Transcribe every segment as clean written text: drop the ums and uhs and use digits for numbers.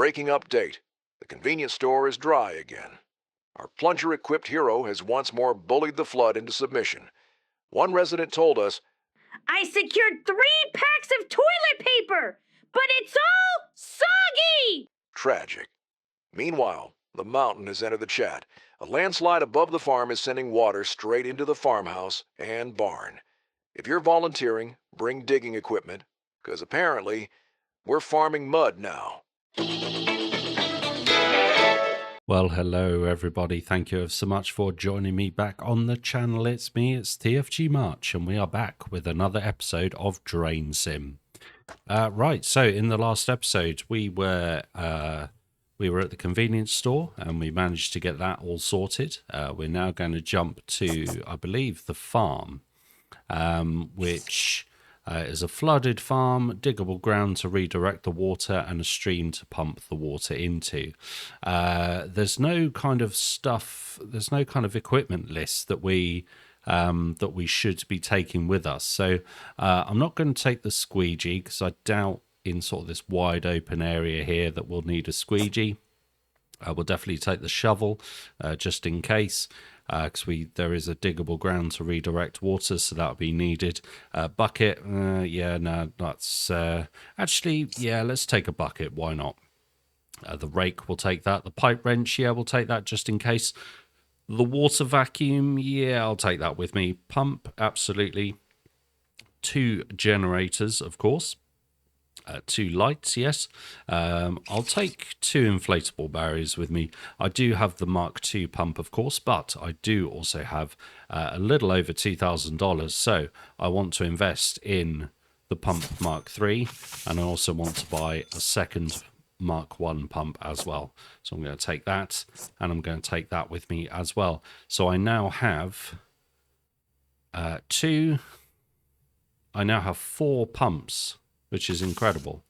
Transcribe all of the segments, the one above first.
breaking update. The convenience store is dry again. Our plunger-equipped hero has once more bullied the flood into submission. One resident told us, I secured 3 packs of toilet paper, but it's all soggy! Tragic. Meanwhile, the mountain has entered the chat. A landslide above the farm is sending water straight into the farmhouse and barn. If you're volunteering, bring digging equipment, because apparently we're farming mud now. Well, hello everybody. Thank you so much for joining me back on the channel. It's me, it's TFG March, and we are back with another episode of DrainSim. Right, so in the last episode, we were at the convenience store, and we managed to get that all sorted. We're now going to jump to, I believe, the farm, which is a flooded farm, diggable ground to redirect the water, and a stream to pump the water into. There's no kind of equipment list that we should be taking with us. So I'm not going to take the squeegee, because I doubt in sort of this wide open area here that we'll need a squeegee. We'll definitely take the shovel just in case, because there is a diggable ground to redirect water, so that'll be needed. Bucket, that's actually, let's take a bucket. Why not? The rake, we'll take that. The pipe wrench, we'll take that just in case. The water vacuum, I'll take that with me. Pump, absolutely. 2 generators, of course. 2 lights, yes. I'll take 2 inflatable barriers with me. I do have the Mark II pump, of course, but I do also have a little over $2,000. So I want to invest in the pump Mark III, and I also want to buy a second Mark I pump as well. So I'm going to take that, and I'm going to take that with me as well. So I now have 4 pumps, which is incredible.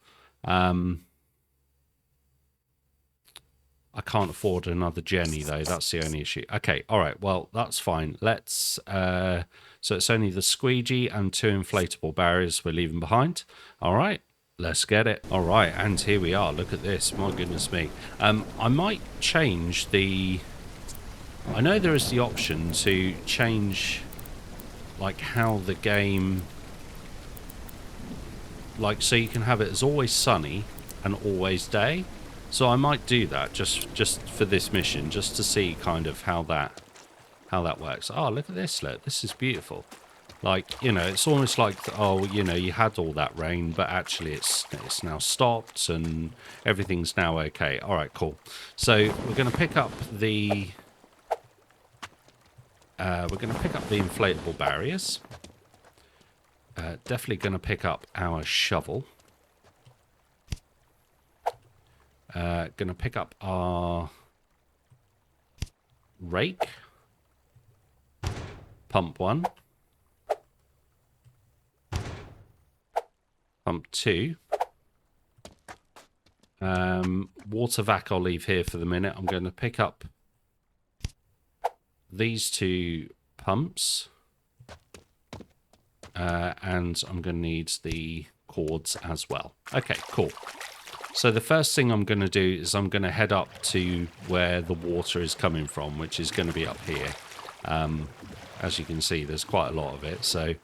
I can't afford another Jenny, though. That's the only issue. Okay, all right. Well, that's fine. Let's... so it's only the squeegee and 2 inflatable barriers we're leaving behind. All right, let's get it. All right, and here we are. Look at this. My goodness me. I might change the... I know there is the option to change, like, how the game... Like, so you can have it as always sunny and always day. So I might do that just for this mission, just to see kind of how that works. Oh, look at this! Look, this is beautiful. Like, you know, it's almost like, oh, you know, you had all that rain, but actually it's now stopped and everything's now okay. All right, cool. So we're going to pick up the inflatable barriers. Definitely going to pick up our shovel. Going to pick up our rake. Pump 1. Pump 2. Water vac I'll leave here for the minute. I'm going to pick up these 2 pumps. And I'm going to need the cords as well. Okay, cool. So the first thing I'm going to do is I'm going to head up to where the water is coming from, which is going to be up here. As you can see, there's quite a lot of it. So,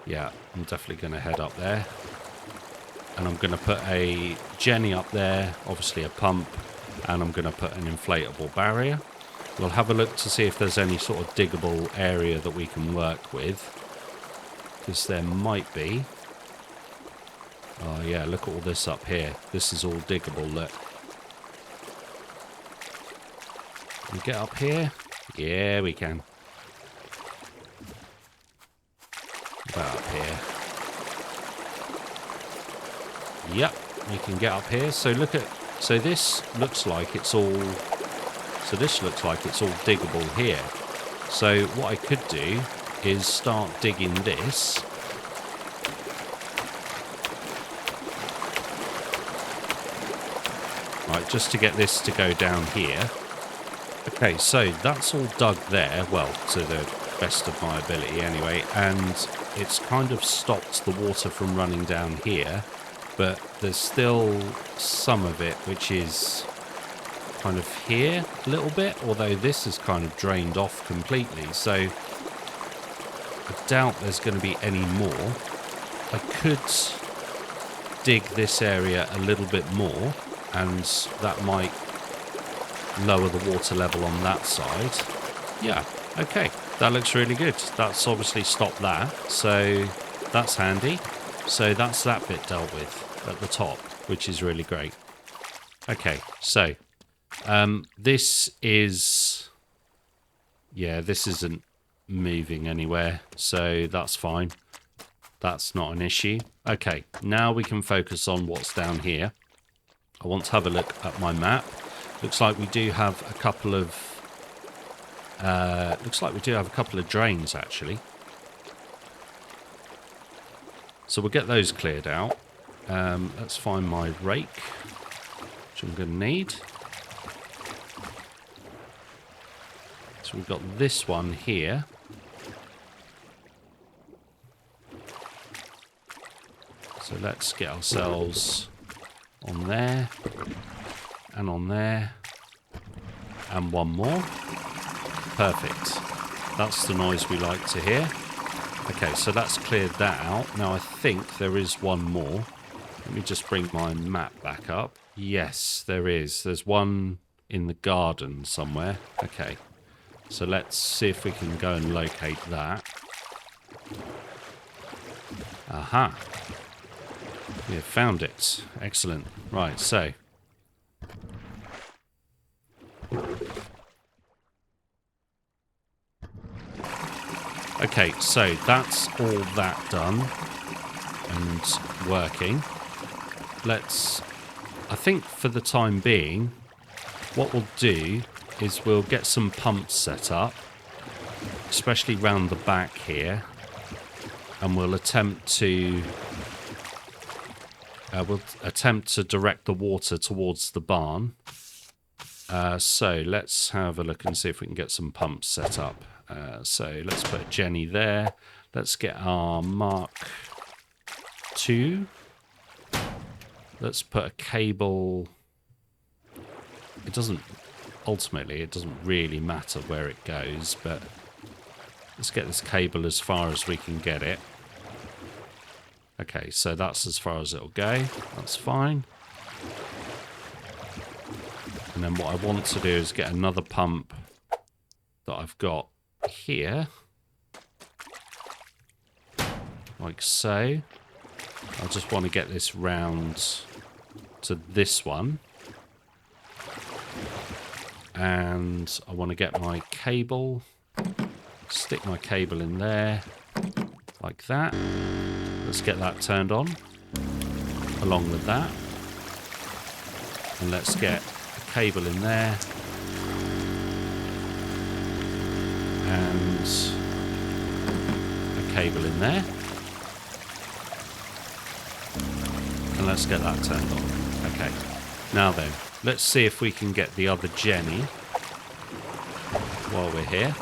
yeah, I'm definitely going to head up there. And I'm going to put a Jenny up there, obviously a pump, and I'm going to put an inflatable barrier. We'll have a look to see if there's any sort of diggable area that we can work with. Because there might be. Oh yeah, look at all this up here. This is all diggable, look. Can we get up here? Yeah, we can. About up here. Yep, we can get up here. So look at... So this looks like it's all... So this looks like it's all diggable here. So what I could do is start digging this. Right, just to get this to go down here. Okay, so that's all dug there, well, to the best of my ability anyway, and it's kind of stopped the water from running down here. but there's still some of it which is kind of here a little bit, although this is kind of drained off completely, so I doubt there's going to be any more. I could dig this area a little bit more, and that might lower the water level on that side. Yeah, okay, that looks really good. That's obviously stopped that, so that's handy. So that's that bit dealt with at the top, which is really great. Okay, so this is, yeah, this isn't moving anywhere, so that's fine. That's not an issue. Okay, now we can focus on what's down here. I want to have a look at my map. Looks like we do have a couple of drains actually. So we'll get those cleared out. Let's find my rake, which I'm going to need. So we've got this one here. So let's get ourselves on there, and on there, and one more. Perfect. That's the noise we like to hear. Okay, so that's cleared that out. Now I think there is one more. Let me just bring my map back up. Yes, there is. There's one in the garden somewhere. Okay, so let's see if we can go and locate that. Aha. Yeah, found it. Excellent. Right, so. Okay, so that's all that done and working. I think for the time being, what we'll do is we'll get some pumps set up, especially round the back here, and we'll attempt to direct the water towards the barn. So let's have a look and see if we can get some pumps set up. So let's put Jenny there. Let's get our Mark II. Let's put a cable. Ultimately, it doesn't really matter where it goes, but let's get this cable as far as we can get it. Okay, so that's as far as it'll go. That's fine. And then what I want to do is get another pump that I've got here. Like so. I just want to get this round to this one. And I want to get my cable. Stick my cable in there. Like that. Let's get that turned on. Along with that. And let's get a cable in there. And a cable in there. And let's get that turned on. Okay. Now then, let's see if we can get the other Jenny while we're here.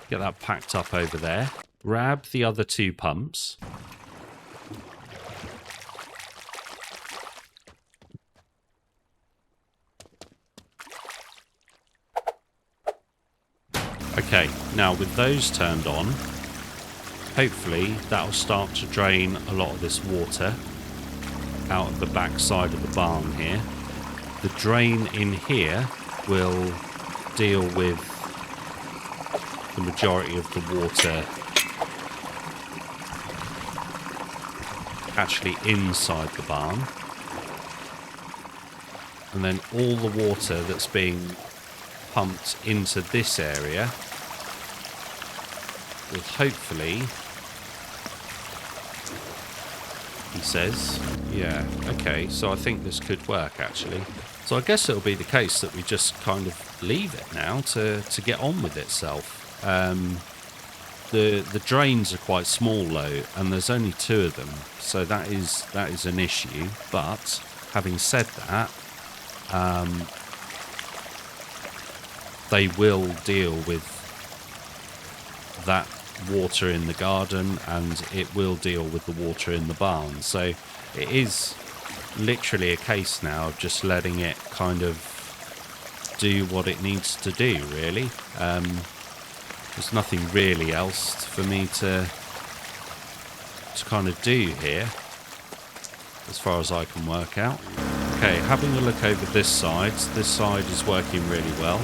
Get that packed up over there. Grab the other two pumps. Okay, now with those turned on, hopefully that'll start to drain a lot of this water out of the back side of the barn here. The drain in here will deal with the majority of the water actually inside the barn. And then all the water that's being pumped into this area will hopefully, he says, yeah, okay, so I think this could work actually. So I guess it'll be the case that we just kind of leave it now to get on with itself. The drains are quite small though, and there's only two of them, so that is an issue. But having said that, they will deal with that water in the garden, and it will deal with the water in the barn. So it is literally a case now of just letting it kind of do what it needs to do, really. There's nothing really else for me to kind of do here, as far as I can work out. Okay, having a look over this side is working really well.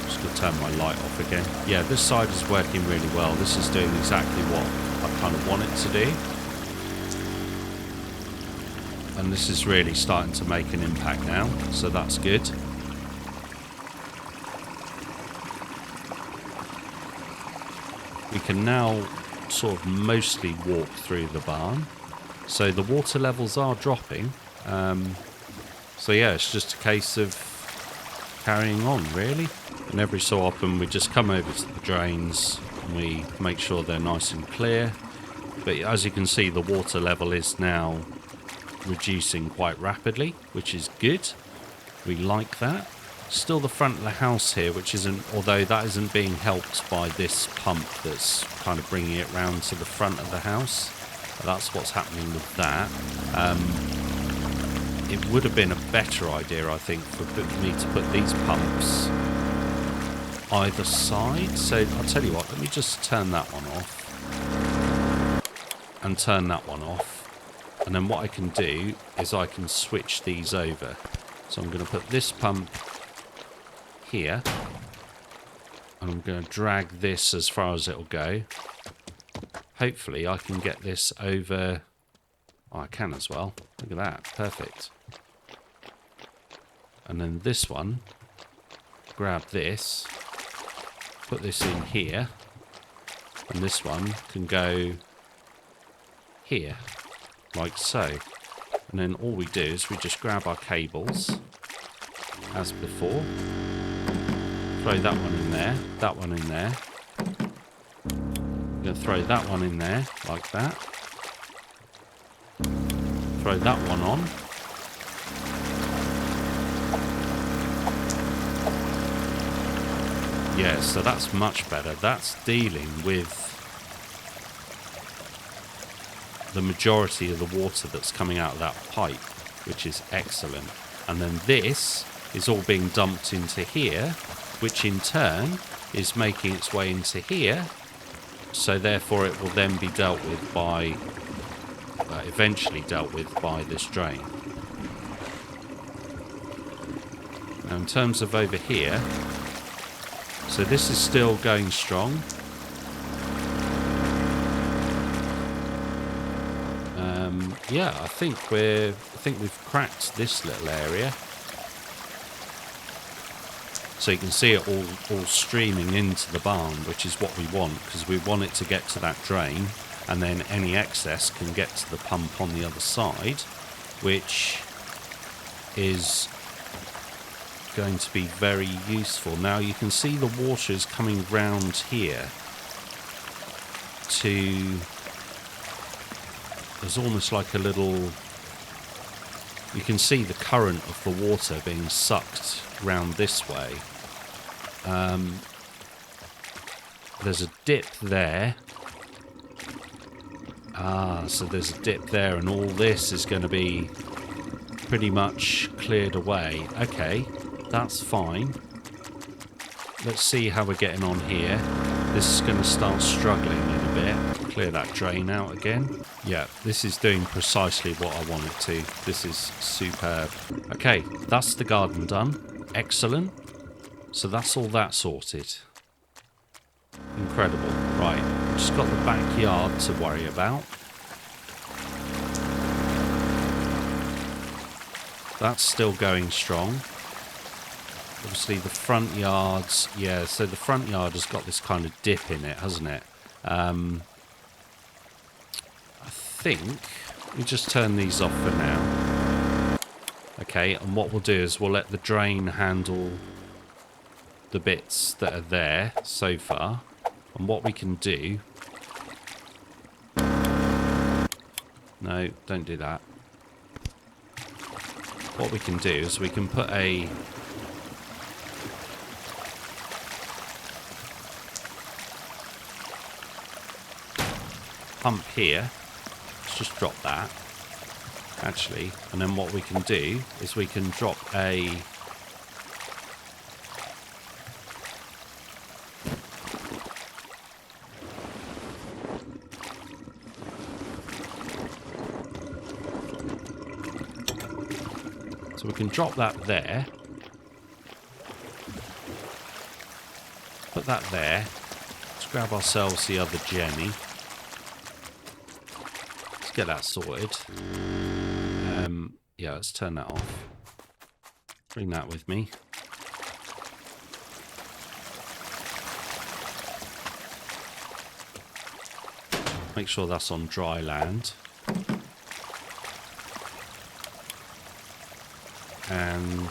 Just going to turn my light off again. Yeah, this side is working really well. This is doing exactly what I kind of want it to do. And this is really starting to make an impact now, so that's good. We can now sort of mostly walk through the barn. So the water levels are dropping. So yeah, it's just a case of carrying on, really. And every so often we just come over to the drains and we make sure they're nice and clear. But as you can see, the water level is now reducing quite rapidly, which is good. We like that. Still the front of the house here, which isn't, although that isn't being helped by this pump that's kind of bringing it round to the front of the house. That's what's happening with that. It would have been a better idea, I think, for me to put these pumps either side. So I'll tell you what, let me just turn that one off and turn that one off. And then what I can do is I can switch these over. So I'm going to put this pump here, and I'm going to drag this as far as it'll go. Hopefully I can get this over. Oh, I can as well. Look at that. Perfect. And then this one, grab this, put this in here, and this one can go here, like so. And then all we do is we just grab our cables, as before, throw that one in there, that one in there. I'm going to throw that one in there, like that. Throw that one on. Yeah, so that's much better. That's dealing with the majority of the water that's coming out of that pipe, which is excellent. And then this is all being dumped into here, which in turn is making its way into here. So therefore it will then be dealt with by, eventually dealt with by this drain. Now in terms of over here, so this is still going strong. Yeah, I think we've cracked this little area. So you can see it all streaming into the barn, which is what we want, because we want it to get to that drain, and then any excess can get to the pump on the other side, which is going to be very useful. Now you can see the water is coming round here to, there's almost like a little, you can see the current of the water being sucked round this way. There's a dip there. So there's a dip there, and all this is going to be pretty much cleared away. Okay, that's fine. Let's see how we're getting on here. This is going to start struggling in a bit. Clear that drain out again. Yeah, this is doing precisely what I want it to. This is superb. Okay, that's the garden done. Excellent. So that's all that sorted. Incredible. Right, just got the backyard to worry about. That's still going strong. Obviously the front yards, yeah, so the front yard has got this kind of dip in it, hasn't it? I think we just turn these off for now. Okay, and what we'll do is we'll let the drain handle the bits that are there so far. And what we can do... No, don't do that. What we can do is we can put a pump here. Let's just drop that, actually. And then what we can do is we can drop a... So we can drop that there. Put that there. Let's grab ourselves the other Jenny. Let's get that sorted. Yeah, let's turn that off. Bring that with me. Make sure that's on dry land. And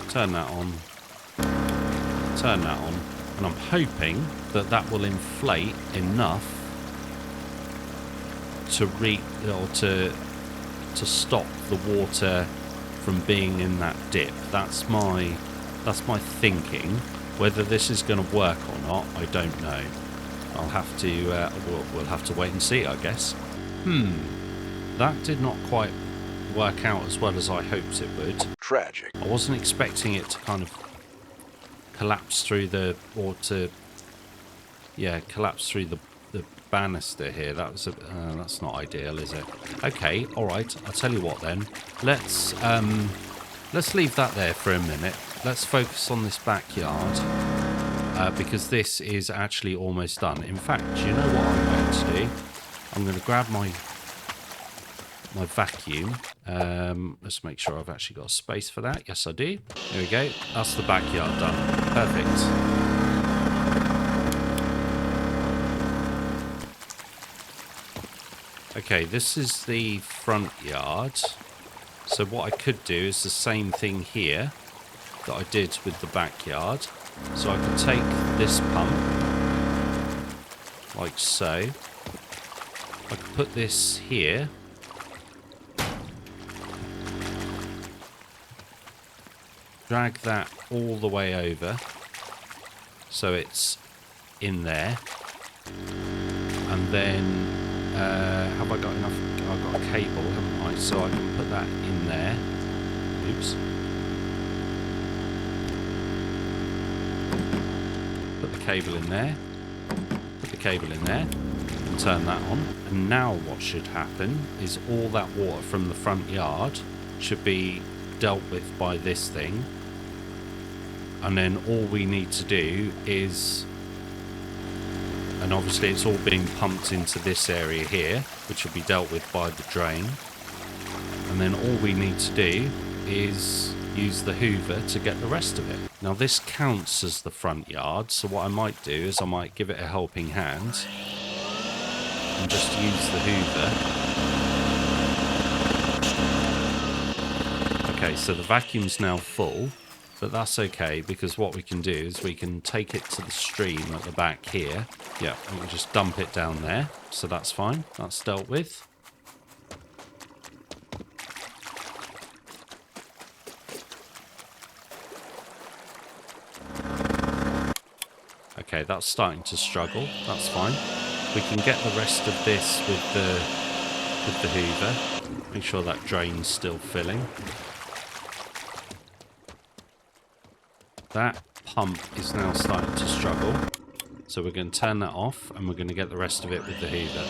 turn that on. Turn that on. And I'm hoping that that will inflate enough to stop the water from being in that dip. That's my thinking. Whether this is going to work or not, I don't know. I'll have to we'll have to wait and see, I guess. That did not quite work out as well as I hoped it would. Tragic. I wasn't expecting it to kind of collapse through collapse through the banister here. That was that's not ideal, is it? Okay, all right. I'll tell you what then. Let's leave that there for a minute. Let's focus on this backyard because this is actually almost done. In fact, you know what I'm going to do? I'm going to grab my vacuum. Let's make sure I've actually got space for that. Yes, I do. There we go. That's the backyard done. Perfect. Okay, this is the front yard. So what I could do is the same thing here that I did with the backyard. So I could take this pump, like so. I could put this here. Drag that all the way over. So it's in there. And then, have I got enough? I've got a cable, haven't I? So I can put that in there. Oops. Put the cable in there. Put the cable in there. And turn that on. And now what should happen is all that water from the front yard should be dealt with by this thing. And then all we need to do is... And obviously it's all being pumped into this area here, which will be dealt with by the drain. And then all we need to do is use the hoover to get the rest of it. Now this counts as the front yard, so what I might do is I might give it a helping hand and just use the hoover. Okay, so the vacuum's now full, but that's okay because what we can do is we can take it to the stream at the back here. Yeah, we can just dump it down there, so that's fine. That's dealt with. Okay, that's starting to struggle. That's fine. We can get the rest of this with the hoover. Make sure that drain's still filling. That pump is now starting to struggle. So we're going to turn that off and we're going to get the rest of it with the hoover.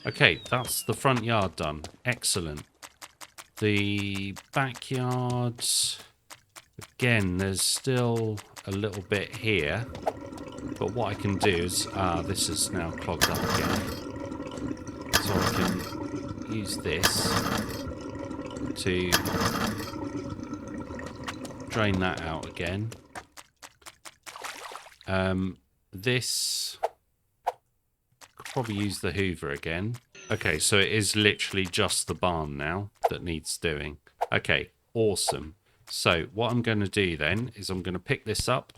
Okay, that's the front yard done. Excellent. The backyard, again, there's still a little bit here. But what I can do is, this is now clogged up again. So I can use this to drain that out again. This, could probably use the Hoover again. Okay, so it is literally just the barn now that needs doing. Okay, awesome. So what I'm going to do then is I'm going to pick this up.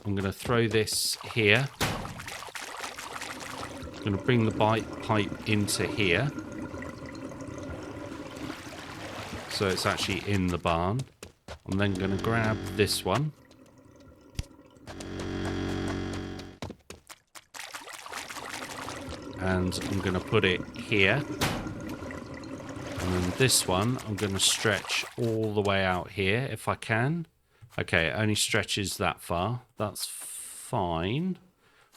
I'm going to throw this here. I'm going to bring the pipe into here. So it's actually in the barn. I'm then going to grab this one. And I'm going to put it here. And then this one, I'm going to stretch all the way out here if I can. Okay, it only stretches that far. That's fine.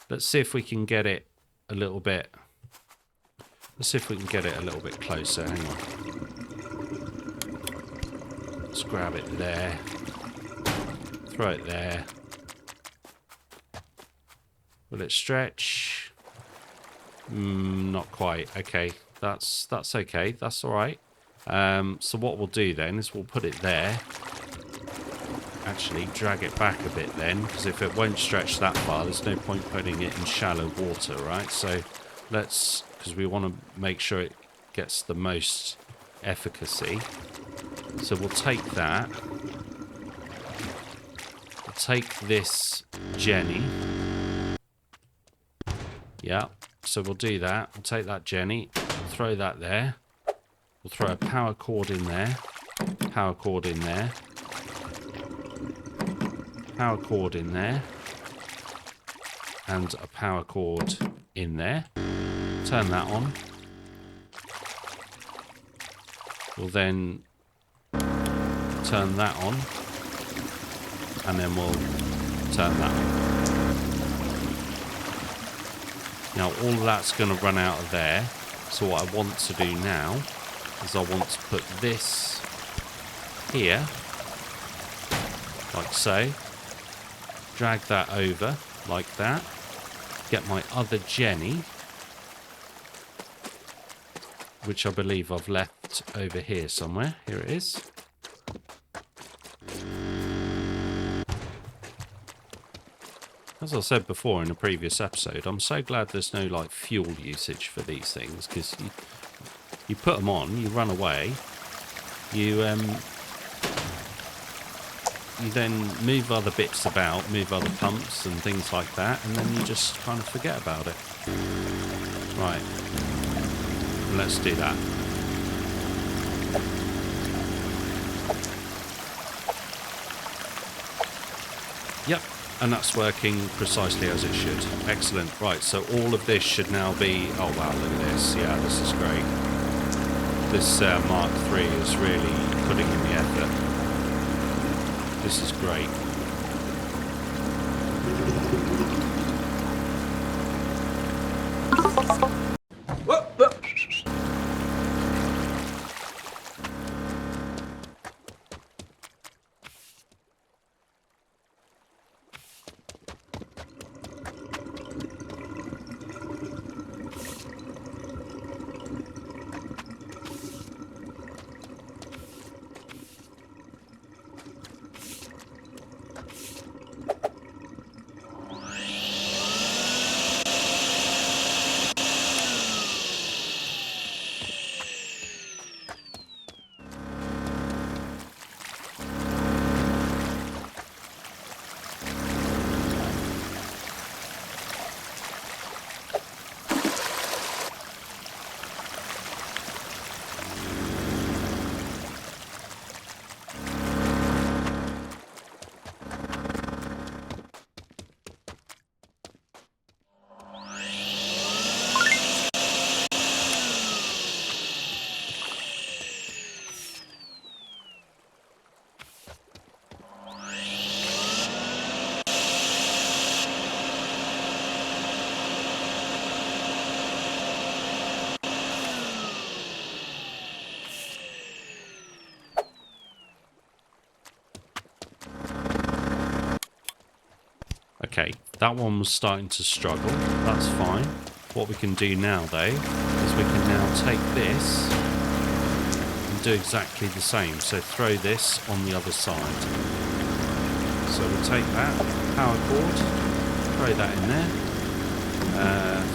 Let's see if we can get it a little bit. Let's see if we can get it a little bit closer. Hang on. Let's grab it there. Throw it there. Will it stretch? Not quite. Okay, that's okay. That's all right. So what we'll do then is we'll put it there. Actually, drag it back a bit then, because if it won't stretch that far, there's no point putting it in shallow water, right? So let's, because we want to make sure it gets the most efficacy. So we'll take that. We'll take this Jenny. Yeah, so we'll do that. We'll take that Jenny, throw that there. We'll throw a power cord in there. Power cord in there. Power cord in there. And a power cord in there. Turn that on. We'll then turn that on. And then we'll turn that on. Now all of that's going to run out of there. So what I want to do now is I want to put this here. Like so. Drag that over like that. Get my other Jenny, which I believe I've left over here somewhere. Here it is. As I said before in a previous episode, I'm so glad there's no like fuel usage for these things, because you put them on, you run away, you then move other bits about, move other pumps and things like that, and then you just kind of forget about it. Right. Let's do that. Yep, and that's working precisely as it should. Excellent. Right, so all of this should now be... Oh, wow, look at this. Yeah, this is great. This Mark III is really putting in the effort. This is great. Okay, that one was starting to struggle. That's fine. What we can do now, though, is we can now take this and do exactly the same. So throw this on the other side. So we'll take that power cord, throw that in there,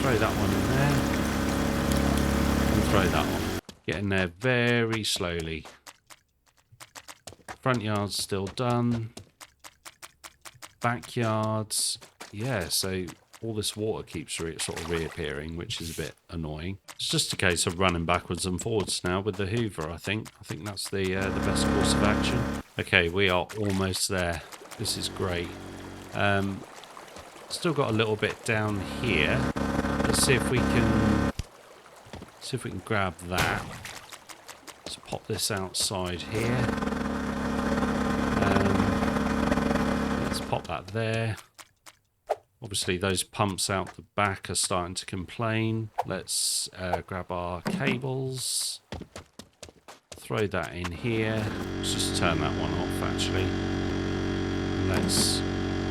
throw that one in there, and throw that one. Get in there very slowly. Front yard's still done. Backyards, yeah, so all this water keeps sort of reappearing, which is a bit annoying. It's just a case of running backwards and forwards now with the Hoover, I think. I think that's the best course of action. Okay, we are almost there. This is great. Still got a little bit down here. Let's see if we can grab that. Let's pop this outside here. Let's pop that there. Obviously those pumps out the back are starting to complain. Let's grab our cables. Throw that in here. Let's just turn that one off actually. Let's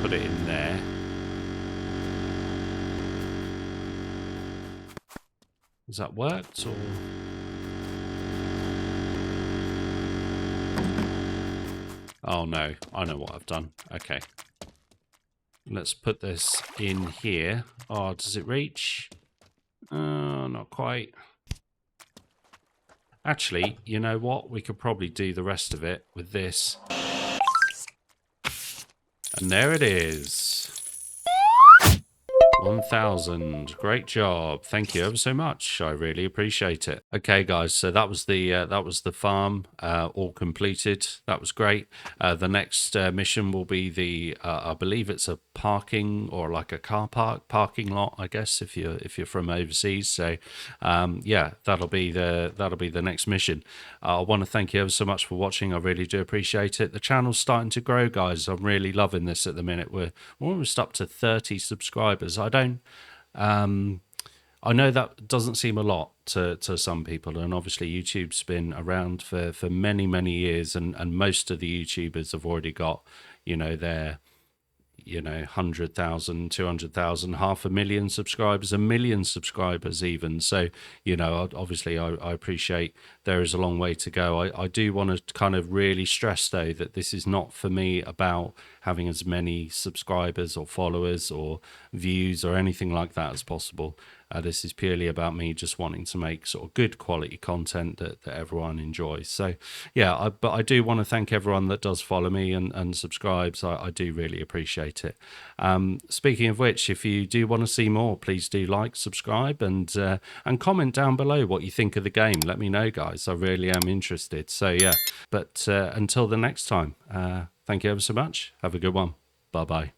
put it in there. Has that worked or? Oh no, I know what I've done. Okay. Let's put this in here. Oh, does it reach? Not quite. Actually, you know what? We could probably do the rest of it with this. And there it is. 1,000. Great job. Thank you ever so much. I really appreciate it. Okay, guys. So that was the farm all completed. That was great. The next mission will be the I believe it's a parking or like a car parking lot. I guess if you're from overseas. So yeah, that'll be the next mission. I want to thank you ever so much for watching. I really do appreciate it. The channel's starting to grow, guys. I'm really loving this at the minute. We're almost up to 30 subscribers. I know that doesn't seem a lot to some people, and obviously YouTube's been around for many years, and most of the YouTubers have already got, their 100,000, 200,000, 500,000 subscribers, 1 million subscribers even. So, obviously I appreciate there is a long way to go. I do want to kind of really stress though that this is not for me about having as many subscribers or followers or views or anything like that as possible. This is purely about me just wanting to make sort of good quality content that everyone enjoys. So yeah, but I do want to thank everyone that does follow me and subscribes. I do really appreciate it. Speaking of which, if you do want to see more, please do like, subscribe, and comment down below what you think of the game. Let me know, guys. I really am interested. So yeah, but until the next time, thank you ever so much. Have a good one. Bye-bye.